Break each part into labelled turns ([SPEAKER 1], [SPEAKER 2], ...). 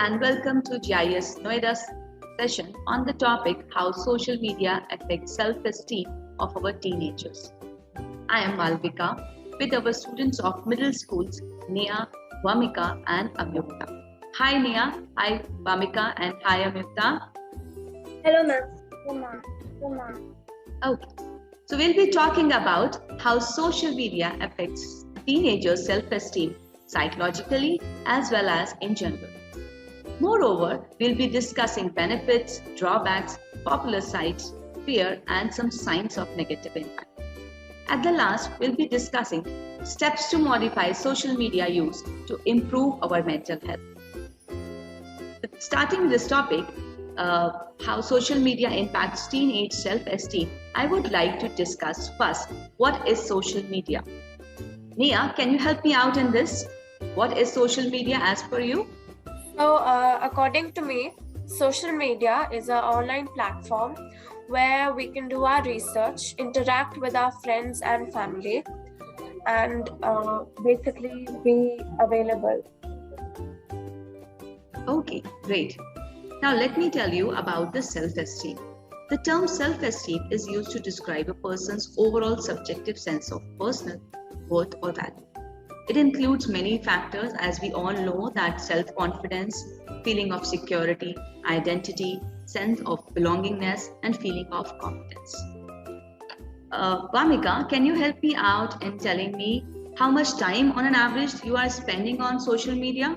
[SPEAKER 1] and welcome to GIIS Noida's session on the topic how social media affects self-esteem of our teenagers. I am Malvika with our students of middle schools Nia, Vamika and Amyukta. Hi Nia, hi Vamika and hi Amyukta.
[SPEAKER 2] Hello ma'am.
[SPEAKER 1] Okay, so we'll be talking about how social media affects teenagers' self-esteem psychologically as well as in general. Moreover, we'll be discussing benefits, drawbacks, popular sites, fear, and some signs of negative impact. At the last, we'll be discussing steps to modify social media use to improve our mental health. Starting this topic, how social media impacts teenage self-esteem, I would like to discuss first, what is social media? Nia, can you help me out in this? What is social media as per you?
[SPEAKER 3] So, according to me, social media is an online platform where we can do our research, interact with our friends and family, and basically be available.
[SPEAKER 1] Okay, great. Now let me tell you about the self-esteem. The term self-esteem is used to describe a person's overall subjective sense of personal worth or value. It includes many factors, as we all know, that self-confidence, feeling of security, identity, sense of belongingness, and feeling of competence. Vamika, can you help me out in telling me how much time on an average you are spending on social media?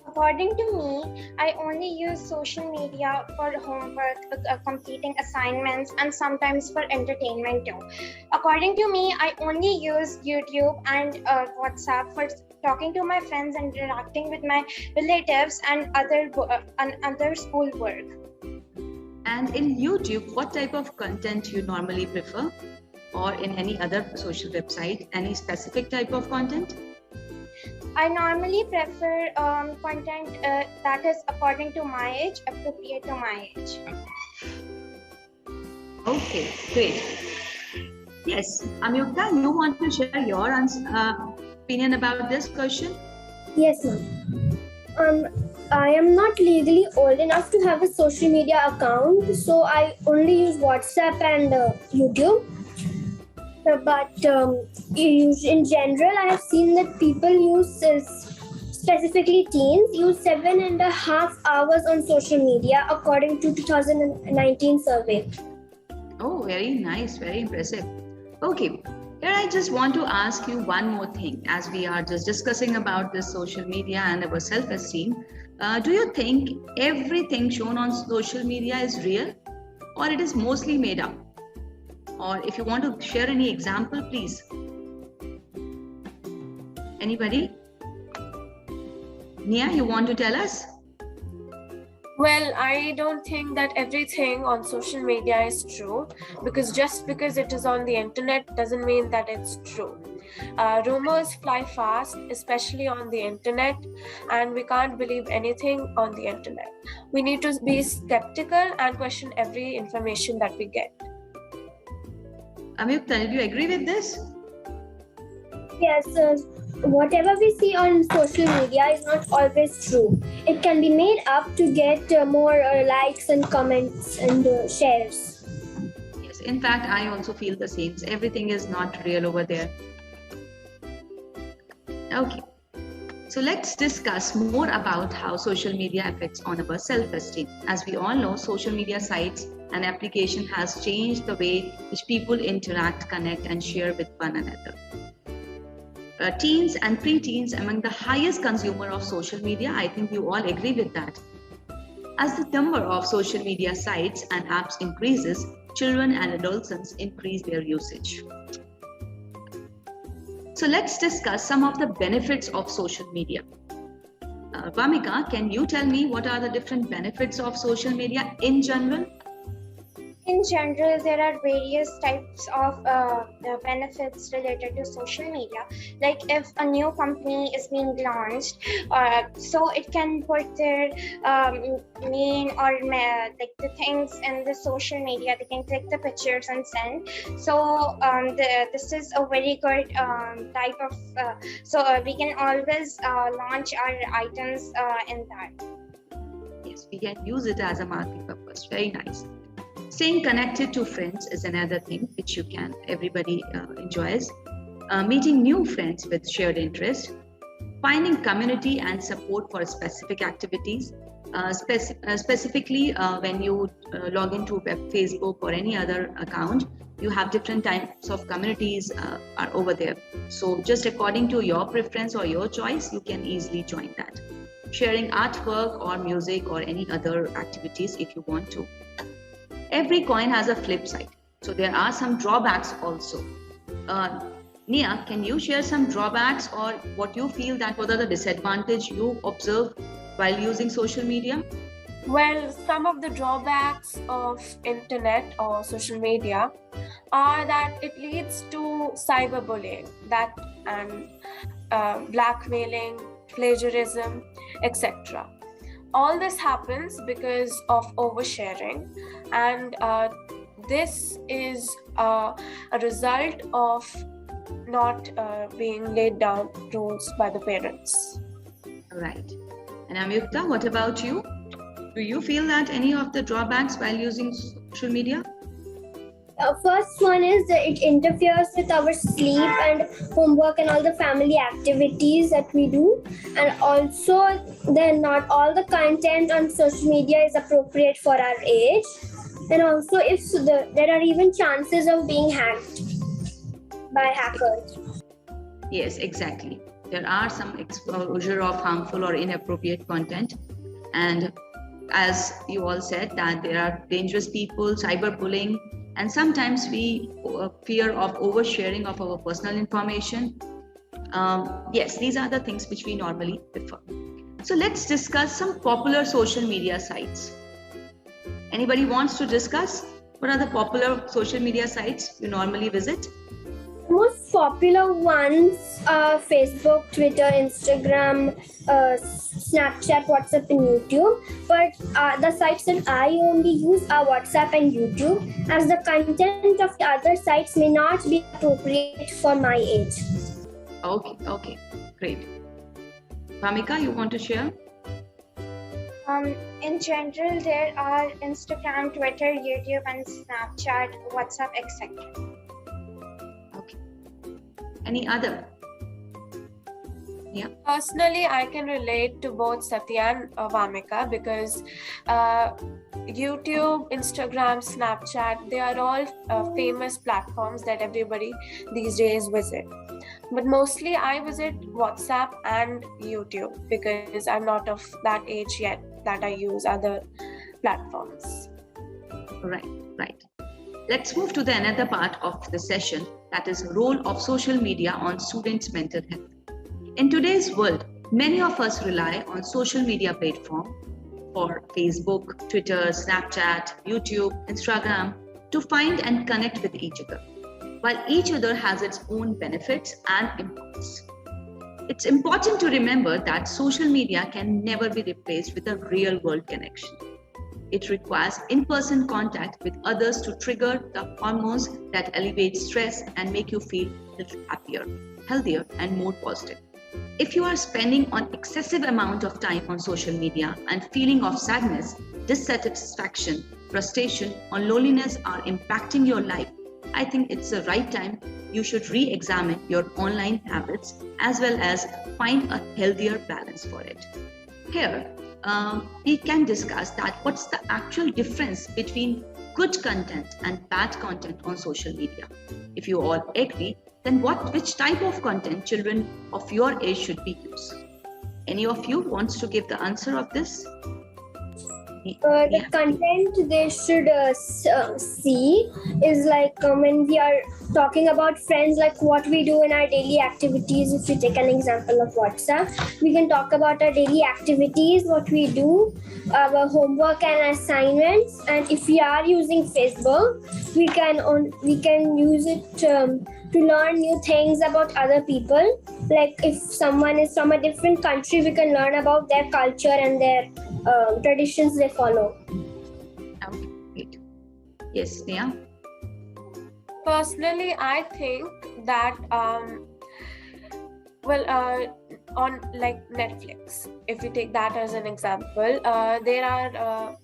[SPEAKER 2] According to me, I only use social media for homework, completing assignments, and sometimes for entertainment too. According to me, I only use YouTube and WhatsApp for talking to my friends, interacting with my relatives, and other school work.
[SPEAKER 1] And in YouTube, what type of content you normally prefer? Or in any other social website, any specific type of content?
[SPEAKER 2] I normally prefer content that is according to my age, appropriate to my age.
[SPEAKER 1] Okay, great. Yes, Amyukta, you want to share your opinion about this question?
[SPEAKER 4] Yes, ma'am. I am not legally old enough to have a social media account, so I only use WhatsApp and YouTube. But in general, I have seen that people use, specifically teens, use 7.5 hours on social media according to 2019 survey.
[SPEAKER 1] Oh, very nice, very impressive. Okay, here I just want to ask you one more thing as we are just discussing about this social media and our self-esteem. Do you think everything shown on social media is real or it is mostly made up? Or if you want to share any example, please. Anybody? Nia, you want to tell us?
[SPEAKER 3] Well, I don't think that everything on social media is true, because just because it is on the internet doesn't mean that it's true. Rumors fly fast, especially on the internet, and we can't believe anything on the internet. We need to be skeptical and question every information that we get.
[SPEAKER 1] Amyukta, do you agree with this?
[SPEAKER 4] Yes, whatever we see on social media is not always true. It can be made up to get more likes and comments and shares.
[SPEAKER 1] Yes, in fact, I also feel the same. Everything is not real over there. Okay, so let's discuss more about how social media affects on our self-esteem. As we all know, social media sites and application has changed the way which people interact, connect, and share with one another. Teens and pre-teens among the highest consumer of social media. I think you all agree with that. As the number of social media sites and apps increases, children and adolescents increase their usage. So let's discuss some of the benefits of social media. Vamika, can you tell me what are the different benefits of social media in general?
[SPEAKER 2] In general, there are various types of benefits related to social media. Like if a new company is being launched, so it can put their main or like the things in the social media. They can click the pictures and send. So this is a very good type of. So we can always launch our items in that.
[SPEAKER 1] Yes, we can use it as a marketing purpose. Very nice. Staying connected to friends is another thing which everybody enjoys. Meeting new friends with shared interest, finding community and support for specific activities. Specifically, when you log into Facebook or any other account, you have different types of communities are over there. So just according to your preference or your choice, you can easily join that. Sharing artwork or music or any other activities if you want to. Every coin has a flip side. So there are some drawbacks also. Nia, can you share some drawbacks or what you feel that what are the disadvantages you observe while using social media?
[SPEAKER 3] Well, some of the drawbacks of internet or social media are that it leads to cyberbullying, and blackmailing, plagiarism, etc. All this happens because of oversharing, and this is a result of not being laid down rules by the parents.
[SPEAKER 1] Right. And Amyukta, what about you? Do you feel that any of the drawbacks while using social media?
[SPEAKER 4] First one is that it interferes with our sleep and homework and all the family activities that we do. And also, then not all the content on social media is appropriate for our age. And also, there are even chances of being hacked by hackers.
[SPEAKER 1] Yes, exactly. There are some exposure of harmful or inappropriate content. And as you all said, that there are dangerous people, cyberbullying, and sometimes we fear of oversharing of our personal information. Yes, these are the things which we normally prefer. So let's discuss some popular social media sites. Anybody wants to discuss what are the popular social media sites you normally visit?
[SPEAKER 4] The most popular ones are Facebook, Twitter, Instagram, Snapchat, WhatsApp, and YouTube. But the sites that I only use are WhatsApp and YouTube, as the content of the other sites may not be appropriate for my age.
[SPEAKER 1] Okay, great. Bhamika, you want to share?
[SPEAKER 2] In general, there are Instagram, Twitter, YouTube, and Snapchat, WhatsApp, etc.
[SPEAKER 1] Okay. Any other? Yeah.
[SPEAKER 3] Personally, I can relate to both Satya and Bhamika because YouTube, Instagram, Snapchat, they are all famous platforms that everybody these days visit. But mostly I visit WhatsApp and YouTube because I'm not of that age yet that I use other platforms.
[SPEAKER 1] Right. Let's move to the another part of the session, that is role of social media on students' mental health. In today's world, many of us rely on social media platforms for Facebook, Twitter, Snapchat, YouTube, Instagram to find and connect with each other, while each other has its own benefits and impacts. It's important to remember that social media can never be replaced with a real-world connection. It requires in-person contact with others to trigger the hormones that elevate stress and make you feel a little happier, healthier, and more positive. If you are spending an excessive amount of time on social media and feeling of sadness, dissatisfaction, frustration, or loneliness are impacting your life, I think it's the right time you should re-examine your online habits as well as find a healthier balance for it. Here, we can discuss that what's the actual difference between good content and bad content on social media. If you all agree, then which type of content children of your age should be used? Any of you wants to give the answer of this?
[SPEAKER 4] The content they should see is like when we are talking about friends, like what we do in our daily activities. If you take an example of WhatsApp, we can talk about our daily activities, what we do, our homework and assignments. And if we are using Facebook, we can use it to learn new things about other people. Like if someone is from a different country, we can learn about their culture and their traditions they follow.
[SPEAKER 1] Okay, great. Yes, Neha?
[SPEAKER 3] Personally, I think that on like Netflix, if we take that as an example, there are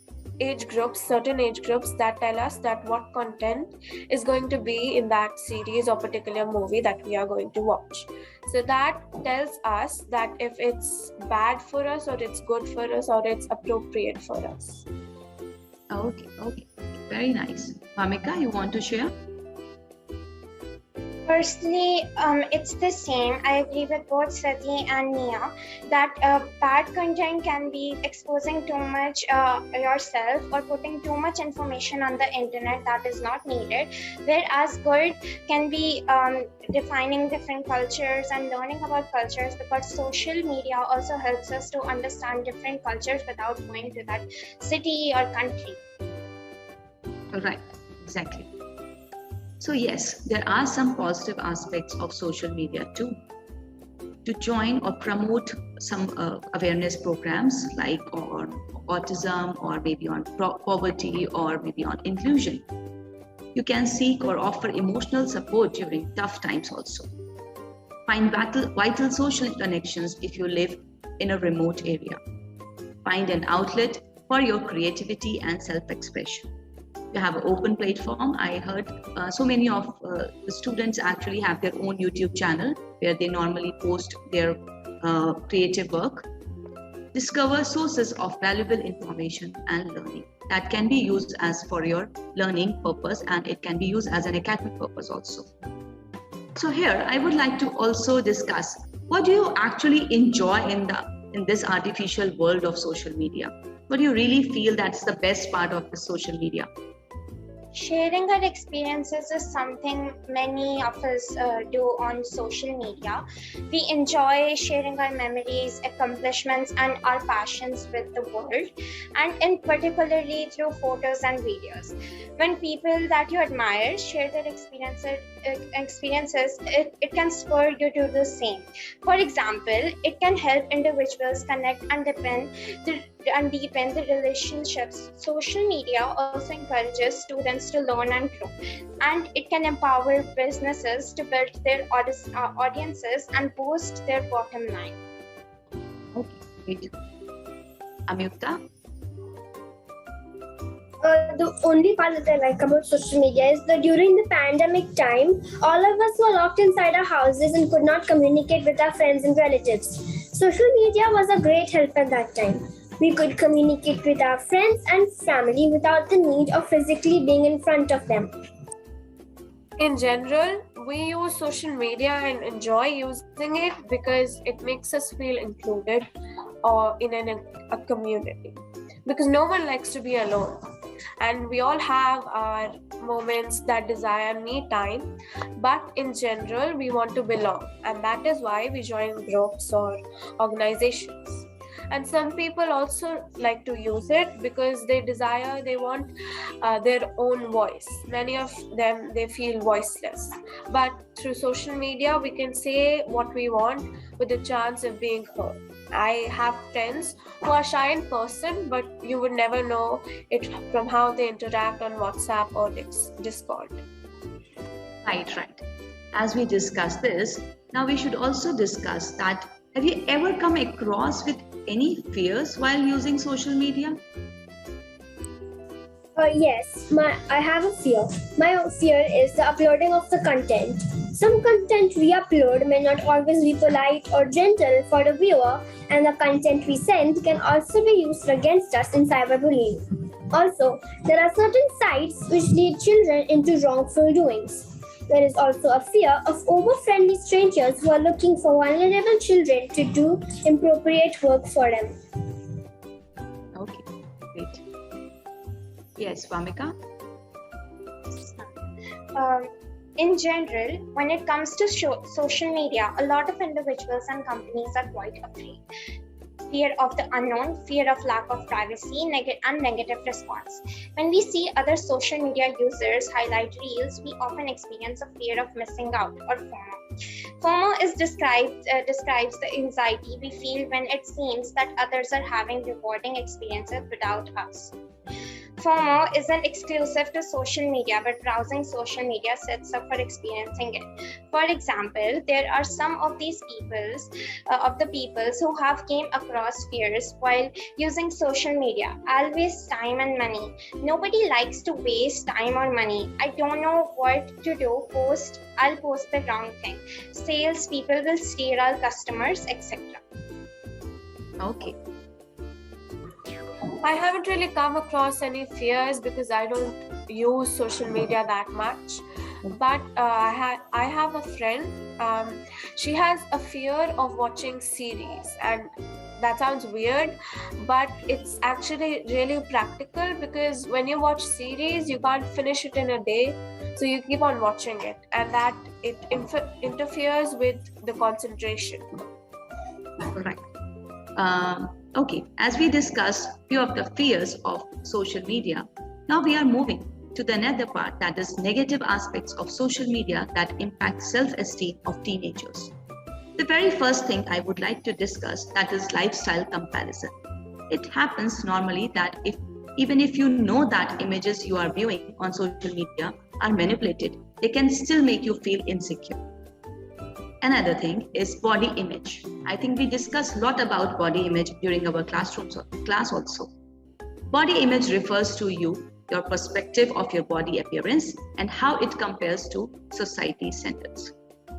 [SPEAKER 3] certain age groups that tell us that what content is going to be in that series or particular movie that we are going to watch. So that tells us that if it's bad for us or it's good for us or it's appropriate for us.
[SPEAKER 1] Okay. Very nice. Bhamika, you want to share?
[SPEAKER 2] Personally, it's the same. I agree with both Sati and Nia that bad content can be exposing too much yourself or putting too much information on the internet that is not needed, whereas good can be defining different cultures and learning about cultures, because social media also helps us to understand different cultures without going to that city or country.
[SPEAKER 1] Right, exactly. So yes, there are some positive aspects of social media too. To join or promote some awareness programs like on autism or maybe on poverty or maybe on inclusion. You can seek or offer emotional support during tough times also. Find vital social connections if you live in a remote area. Find an outlet for your creativity and self-expression. You have an open platform. I heard so many of the students actually have their own YouTube channel where they normally post their creative work. Discover sources of valuable information and learning that can be used as for your learning purpose, and it can be used as an academic purpose also. So here I would like to also discuss, what do you actually enjoy in this artificial world of social media? What do you really feel that's the best part of the social media?
[SPEAKER 2] Sharing our experiences is something many of us do on social media. We enjoy sharing our memories, accomplishments, and our passions with the world, and in particularly through photos and videos. When people that you admire share their experiences, it can spur you to do the same. For example, it can help individuals connect and deepen the relationships. Social media also encourages students to learn and grow, and it can empower businesses to build their audiences and boost their bottom line.
[SPEAKER 1] Okay, great. Amyukta?
[SPEAKER 4] The only part that I like about social media is that during the pandemic time, all of us were locked inside our houses and could not communicate with our friends and relatives. Social media was a great help at that time. We could communicate with our friends and family without the need of physically being in front of them.
[SPEAKER 3] In general, we use social media and enjoy using it because it makes us feel included or in a community. Because no one likes to be alone. And we all have our moments that desire me time, but in general, we want to belong. And that is why we join groups or organizations. And some people also like to use it because they want their own voice. Many of them, they feel voiceless. But through social media, we can say what we want with a chance of being heard. I have friends who are shy in person, but you would never know it from how they interact on WhatsApp or Discord.
[SPEAKER 1] Right. As we discuss this, now we should also discuss that, have you ever come across with any fears while using social media?
[SPEAKER 4] Yes, I have a fear. My fear is the uploading of the content. Some content we upload may not always be polite or gentle for the viewer, and the content we send can also be used against us in cyberbullying. Also, there are certain sites which lead children into wrongful doings. There is also a fear of over-friendly strangers who are looking for vulnerable children to do inappropriate work for them.
[SPEAKER 1] Okay, great. Yes, Vamika?
[SPEAKER 2] In general, when it comes to social media, a lot of individuals and companies are quite afraid. Fear of the unknown, fear of lack of privacy, and negative response. When we see other social media users highlight reels, we often experience a fear of missing out, or FOMO. FOMO is describes the anxiety we feel when it seems that others are having rewarding experiences without us. FOMO isn't exclusive to social media, but browsing social media sets up for experiencing it. For example, there are some of these peoples who have came across fears while using social media. I'll waste time and money. Nobody likes to waste time or money. I don't know what to do. I'll post the wrong thing. Sales people will steal our customers, etc.
[SPEAKER 1] Okay.
[SPEAKER 3] I haven't really come across any fears because I don't use social media that much. But I have a friend. She has a fear of watching series, and that sounds weird, but it's actually really practical because when you watch series, you can't finish it in a day, so you keep on watching it, and that it interferes with the concentration.
[SPEAKER 1] Right. Okay, as we discussed few of the fears of social media, now we are moving to the another part, that is negative aspects of social media that impact self-esteem of teenagers. The very first thing I would like to discuss, that is lifestyle comparison. It happens normally that even if you know that images you are viewing on social media are manipulated, they can still make you feel insecure. Another thing is body image. I think we discussed a lot about body image during our class also. Body image refers to your perspective of your body appearance and how it compares to society standards.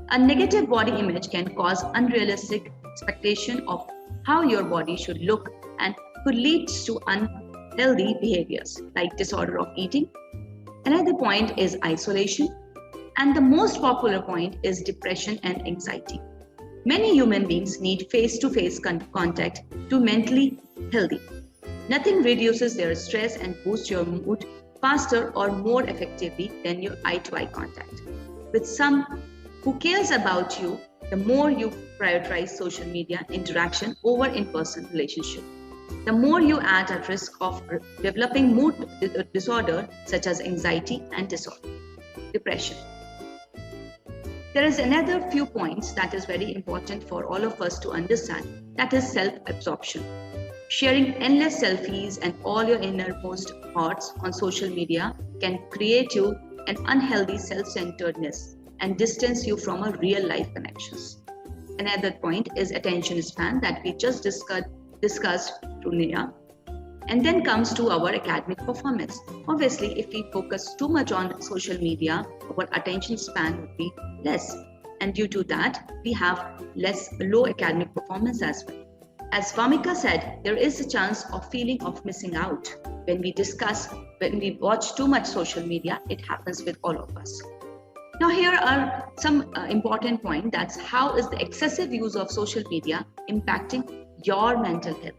[SPEAKER 1] A negative body image can cause unrealistic expectation of how your body should look and could lead to unhealthy behaviors like disorder of eating. Another point is isolation. And the most popular point is depression and anxiety. Many human beings need face-to-face contact to mentally healthy. Nothing reduces their stress and boosts your mood faster or more effectively than your eye-to-eye contact. With some who cares about you, the more you prioritize social media interaction over in-person relationship, the more you add at risk of developing mood disorder such as anxiety and depression. There is another few points that is very important for all of us to understand, that is self-absorption. Sharing endless selfies and all your innermost thoughts on social media can create you an unhealthy self-centeredness and distance you from a real life connections. Another point is attention span that we just discussed through Nia. And then comes to our academic performance. Obviously, if we focus too much on social media, our attention span would be less. And due to that, we have low academic performance as well. As Vamika said, there is a chance of feeling of missing out. When we watch too much social media, it happens with all of us. Now, here are some important points. That's how is the excessive use of social media impacting your mental health.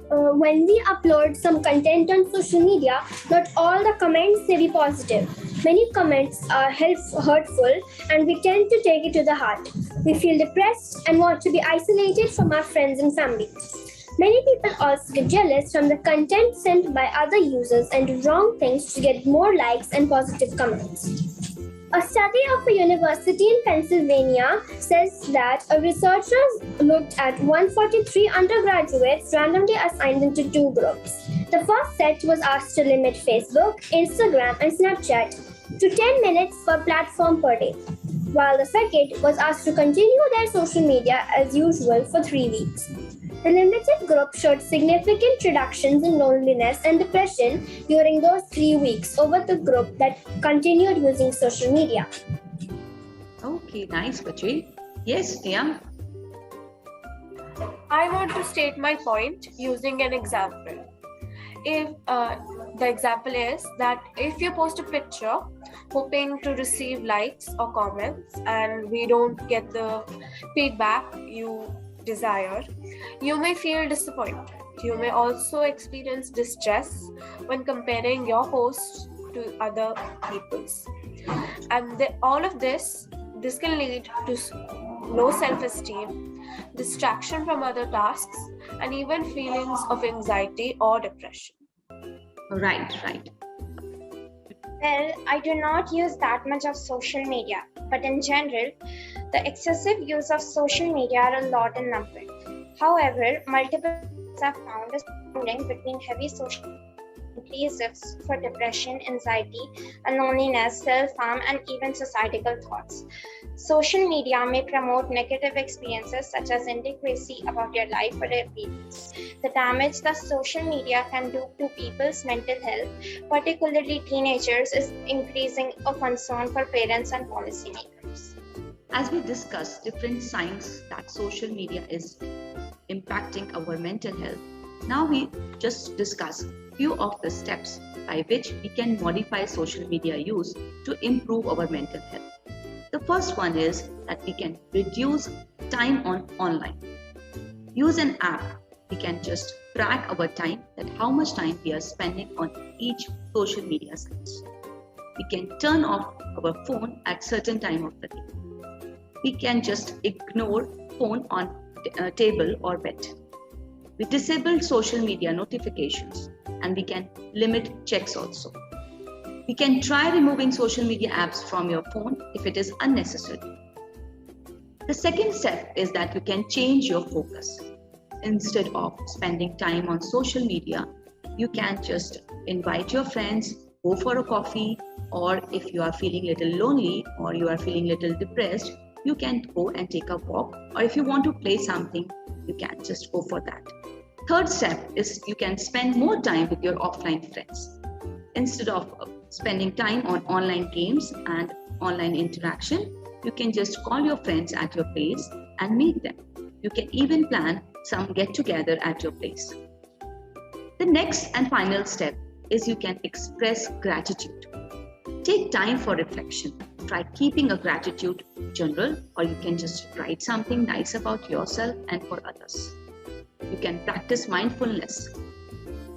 [SPEAKER 4] When we upload some content on social media, not all the comments may be positive. Many comments are hurtful, and we tend to take it to the heart. We feel depressed and want to be isolated from our friends and family. Many people also get jealous from the content sent by other users and do wrong things to get more likes and positive comments. A study of a university in Pennsylvania says that a researcher looked at 143 undergraduates randomly assigned into two groups. The first set was asked to limit Facebook, Instagram, and Snapchat to 10 minutes per platform per day, while the second was asked to continue their social media as usual for 3 weeks. The limited group showed significant reductions in loneliness and depression during those 3 weeks over the group that continued using social media.
[SPEAKER 1] Okay, nice, Pachi. Yes, Tia.
[SPEAKER 3] I want to state my point using an example. If the example is that if you post a picture hoping to receive likes or comments and we don't get the feedback you desire, you may feel disappointed. You may also experience distress when comparing your posts to other people's. And all of this can lead to low self-esteem, distraction from other tasks, and even feelings of anxiety or depression.
[SPEAKER 1] Right.
[SPEAKER 2] Well, I do not use that much of social media, but in general, the excessive use of social media are a lot in number. However, multiple studies have found a link between heavy social increased risks for depression, anxiety, and loneliness, self-harm, and even suicidal thoughts. Social media may promote negative experiences such as inadequacy about your life or appearance. The damage that social media can do to people's mental health, particularly teenagers, is increasing a concern for parents and policymakers.
[SPEAKER 1] As we discussed different signs that social media is impacting our mental health, now we just discuss few of the steps by which we can modify social media use to improve our mental health. The first one is that we can reduce time online. Use an app. We can just track our time, that how much time we are spending on each social media sites. We can turn off our phone at certain time of the day. We can just ignore phone on table or bed. We disable social media notifications, and we can limit checks also. We can try removing social media apps from your phone if it is unnecessary. The second step is that you can change your focus. Instead of spending time on social media, you can just invite your friends, go for a coffee, or if you are feeling a little lonely or you are feeling a little depressed, you can go and take a walk, or if you want to play something, you can just go for that. Third step is you can spend more time with your offline friends. Instead of spending time on online games and online interaction, you can just call your friends at your place and meet them. You can even plan some get-together at your place. The next and final step is you can express gratitude. Take time for reflection. Try keeping a gratitude journal, or you can just write something nice about yourself and for others. You can practice mindfulness.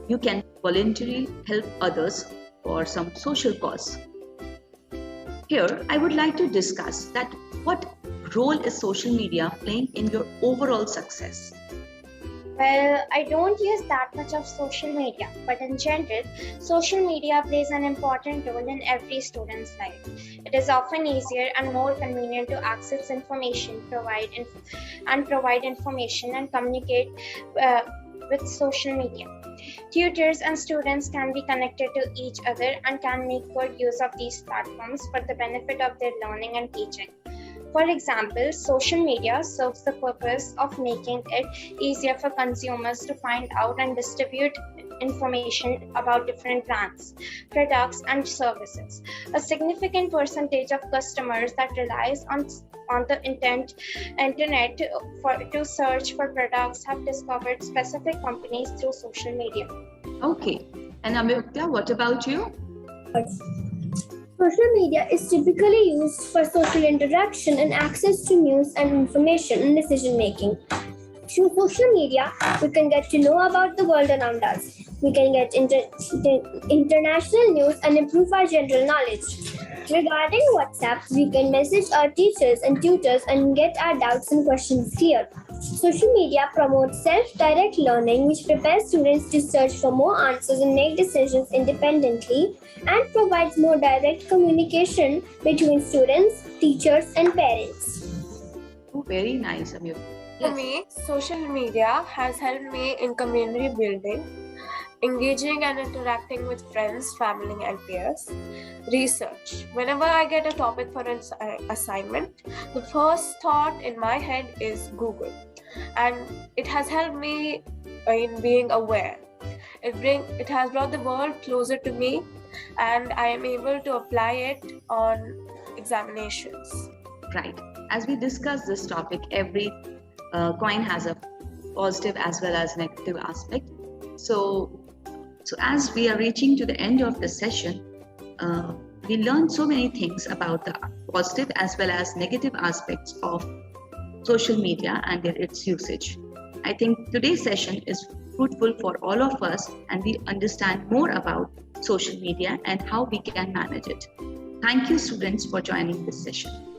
[SPEAKER 1] You can voluntarily help others for some social cause. Here, I would like to discuss that what role is social media playing in your overall success?
[SPEAKER 2] Well, I don't use that much of social media, but in general, social media plays an important role in every student's life. It is often easier and more convenient to access information, provide information, and communicate with social media. Tutors and students can be connected to each other and can make good use of these platforms for the benefit of their learning and teaching. For example, social media serves the purpose of making it easier for consumers to find out and distribute information about different brands, products, and services. A significant percentage of customers that relies on the internet to search for products have discovered specific companies through social media.
[SPEAKER 1] Okay, and Amyukta, what about you?
[SPEAKER 4] Social media is typically used for social interaction and access to news and information and decision making. Through social media, we can get to know about the world around us. We can get international news and improve our general knowledge. Regarding WhatsApp, we can message our teachers and tutors and get our doubts and questions cleared. Social media promotes self-direct learning, which prepares students to search for more answers and make decisions independently, and provides more direct communication between students, teachers, and parents.
[SPEAKER 1] Oh, very nice, Amyukta.
[SPEAKER 3] For me, social media has helped me in community building, engaging and interacting with friends, family, and peers. Research. Whenever I get a topic for an assignment, the first thought in my head is Google. And it has helped me in being aware. It has brought the world closer to me, and I am able to apply it on examinations.
[SPEAKER 1] Right. As we discuss this topic, every coin has a positive as well as negative aspect. So as we are reaching to the end of the session, we learned so many things about the positive as well as negative aspects of social media and its usage. I think today's session is fruitful for all of us, and we understand more about social media and how we can manage it. Thank you, students, for joining this session.